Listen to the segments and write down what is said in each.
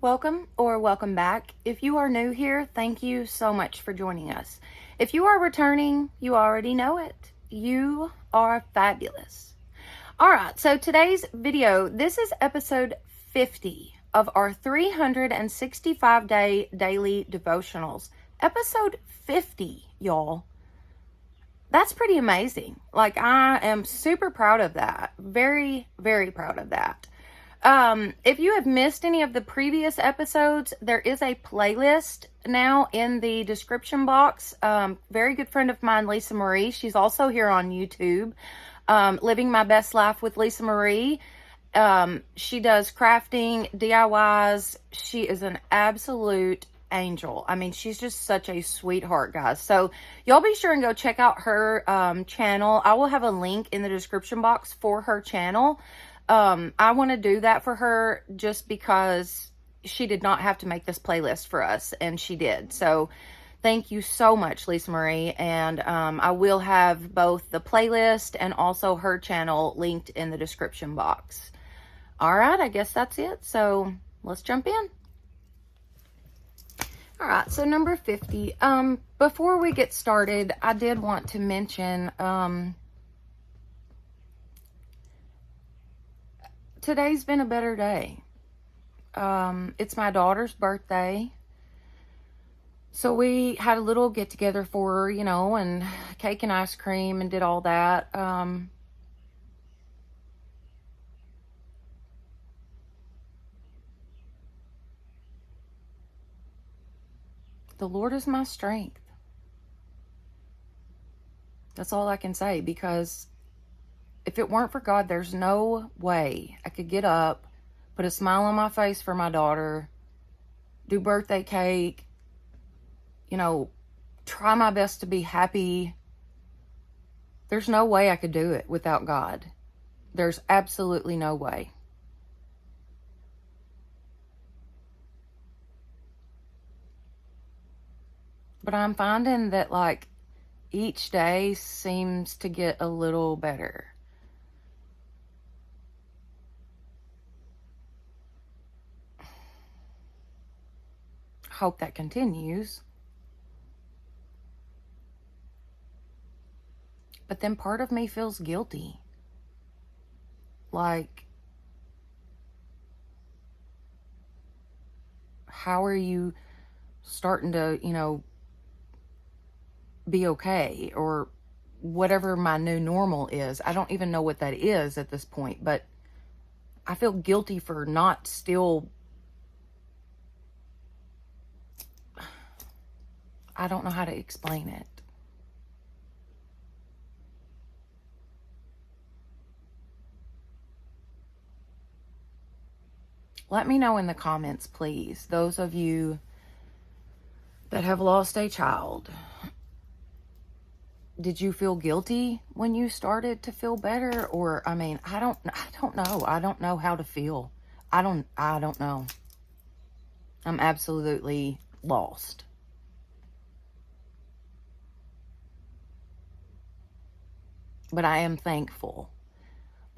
Welcome or welcome back. If you are new here, thank you so much for joining us. If you are returning, you already know it. You are fabulous. All right, so today's video, this is episode 50 of our 365-day daily devotionals. Episode 50, y'all. That's pretty amazing. Like, I am super proud of that. Very, very proud of that. If you have missed any of the previous episodes, there is a playlist now in the description box. Very good friend of mine, Lisa Marie. She's also here on YouTube. Living My Best Life with Lisa Marie. She does crafting, DIYs. She is an absolute angel. I mean, she's just such a sweetheart, guys. So y'all be sure and go check out her channel. I will have a link in the description box for her channel. I want to do that for her just because she did not have to make this playlist for us, and she did. So thank you so much, Lisa Marie. And I will have both the playlist and also her channel linked in the description box. All right, I guess that's it. So let's jump in. All right, so number 50. Before we get started, I did want to mention today's been a better day. It's my daughter's birthday. So we had a little get together for her, you know, and cake and ice cream and did all that. The Lord is my strength. That's all I can say, because if it weren't for God, there's no way I could get up, put a smile on my face for my daughter, do birthday cake, you know, try my best to be happy. There's no way I could do it without God. There's absolutely no way. But I'm finding that, like, each day seems to get a little better. Hope that continues. But then part of me feels guilty. Like, how are you starting to, you know, be okay, or whatever my new normal is? I don't even know what that is at this point, but I feel guilty for not still, I don't know how to explain it. Let me know in the comments, please. Those of you that have lost a child, did you feel guilty when you started to feel better? Or, I mean, I don't know. I don't know how to feel. I don't know. I'm absolutely lost. But I am thankful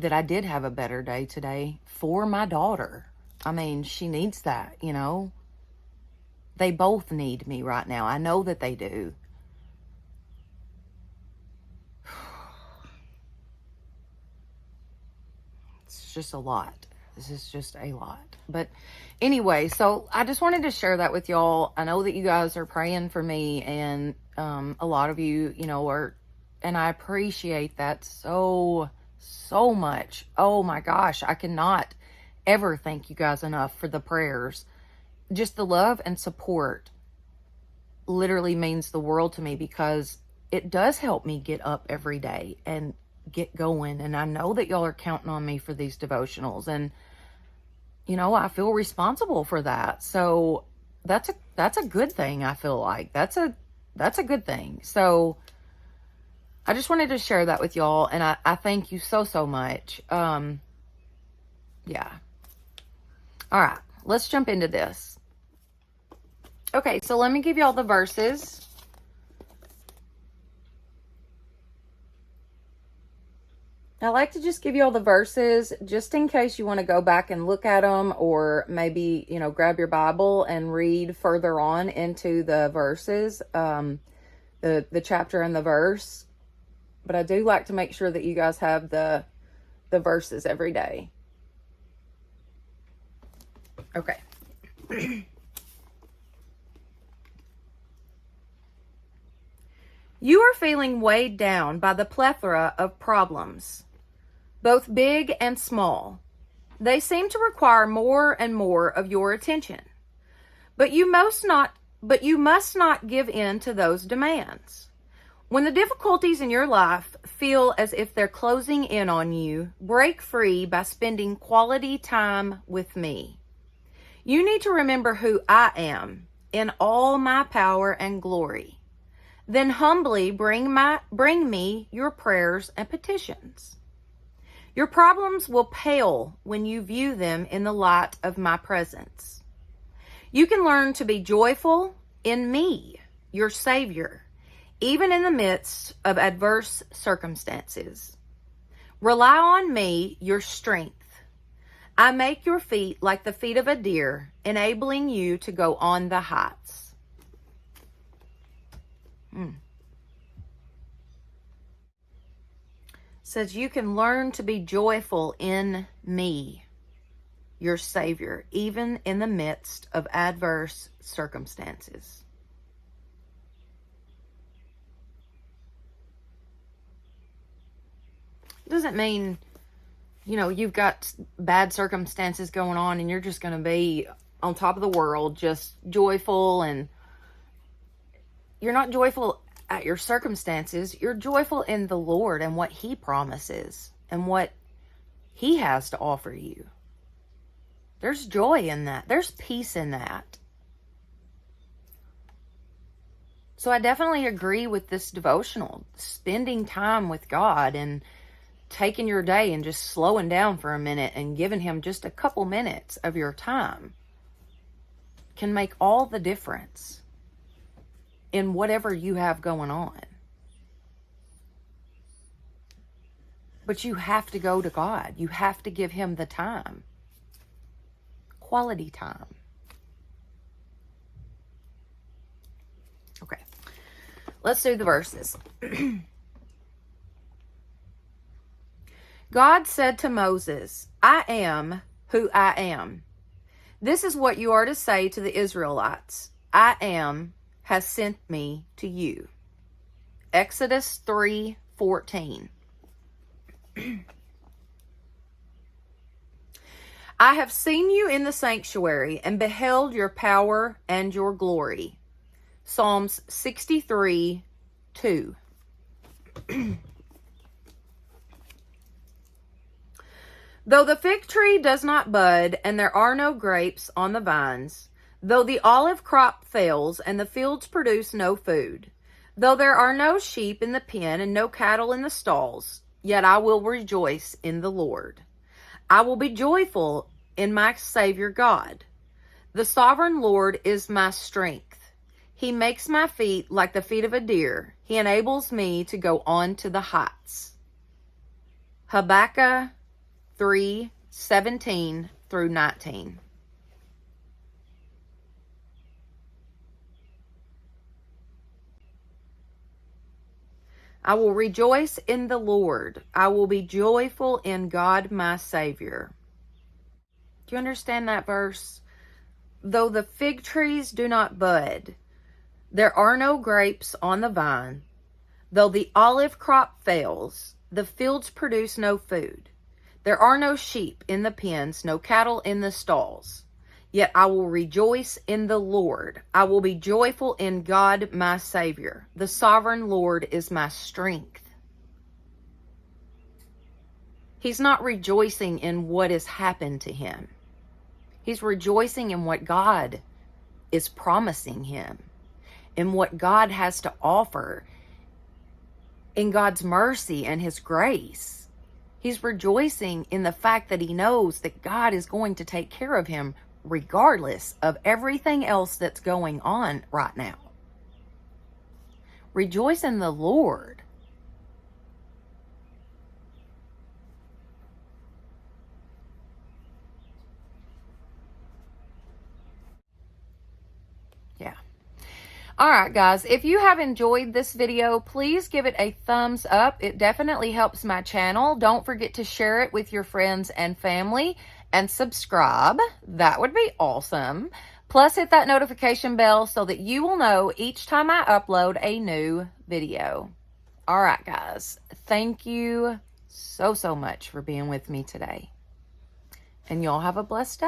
that I did have a better day today for my daughter. I mean, she needs that, you know. They both need me right now. I know that they do. It's just a lot. This is just a lot. But anyway, so I just wanted to share that with y'all. I know that you guys are praying for me, and a lot of you, you know, are, and I appreciate that so much. Oh my gosh, I cannot ever thank you guys enough for the prayers. Just the love and support literally means the world to me, because it does help me get up every day and get going. And I know that y'all are counting on me for these devotionals, and you know, I feel responsible for that. So that's a good thing. I feel like that's a good thing. So I just wanted to share that with y'all, and I thank you so much. Yeah. All right, let's jump into this. Okay, so let me give y'all the verses. I like to just give you all the verses just in case you want to go back and look at them, or maybe, grab your Bible and read further on into the verses, the chapter and the verse. But I do like to make sure that you guys have the verses every day. Okay. You are feeling weighed down by the plethora of problems, both big and small. They seem to require more and more of your attention. But you must not give in to those demands. When the difficulties in your life feel as if they're closing in on you, break free by spending quality time with me. You need to remember who I am in all my power and glory. Then humbly bring me your prayers and petitions. Your problems will pale when you view them in the light of my presence. You can learn to be joyful in me, your Savior, even in the midst of adverse circumstances. Rely on me, your strength. I make your feet like the feet of a deer, enabling you to go on the heights. Says you can learn to be joyful in me, your Savior, even in the midst of adverse circumstances. It doesn't mean, you've got bad circumstances going on and you're just going to be on top of the world, just joyful. And you're not joyful at your circumstances. You're joyful in the Lord and what He promises and what He has to offer you. There's joy in that. There's peace in that. So I definitely agree with this devotional. Spending time with God and taking your day and just slowing down for a minute and giving Him just a couple minutes of your time can make all the difference in whatever you have going on. But you have to go to God. You have to give Him the time. Quality time. Okay. Let's do the verses. God said to Moses, I am who I am. This is what you are to say to the Israelites. I am has sent me to you. Exodus 3:14. I have seen you in the sanctuary and beheld your power and your glory. Psalms 63:2. Though the fig tree does not bud and there are no grapes on the vines, though the olive crop fails and the fields produce no food, though there are no sheep in the pen and no cattle in the stalls, yet I will rejoice in the Lord. I will be joyful in my Savior God. The sovereign Lord is my strength. He makes my feet like the feet of a deer. He enables me to go on to the heights. Habakkuk 3:17 through 19. I will rejoice in the Lord. I will be joyful in God my Savior. Do you understand that verse? Though the fig trees do not bud, there are no grapes on the vine, though the olive crop fails, the fields produce no food, there are no sheep in the pens, no cattle in the stalls, yet I will rejoice in the Lord. I will be joyful in God my Savior. The sovereign Lord is my strength. He's not rejoicing in what has happened to him. He's rejoicing in what God is promising him, in what God has to offer, in God's mercy and His grace. He's rejoicing in the fact that he knows that God is going to take care of him regardless of everything else that's going on right now. Rejoice in the Lord. Yeah. All right, guys, if you have enjoyed this video, please give it a thumbs up. It definitely helps my channel. Don't forget to share it with your friends and family and subscribe. That would be awesome. Plus, hit that notification bell so that you will know each time I upload a new video. All right, guys, thank you so much for being with me today. And y'all have a blessed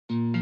day.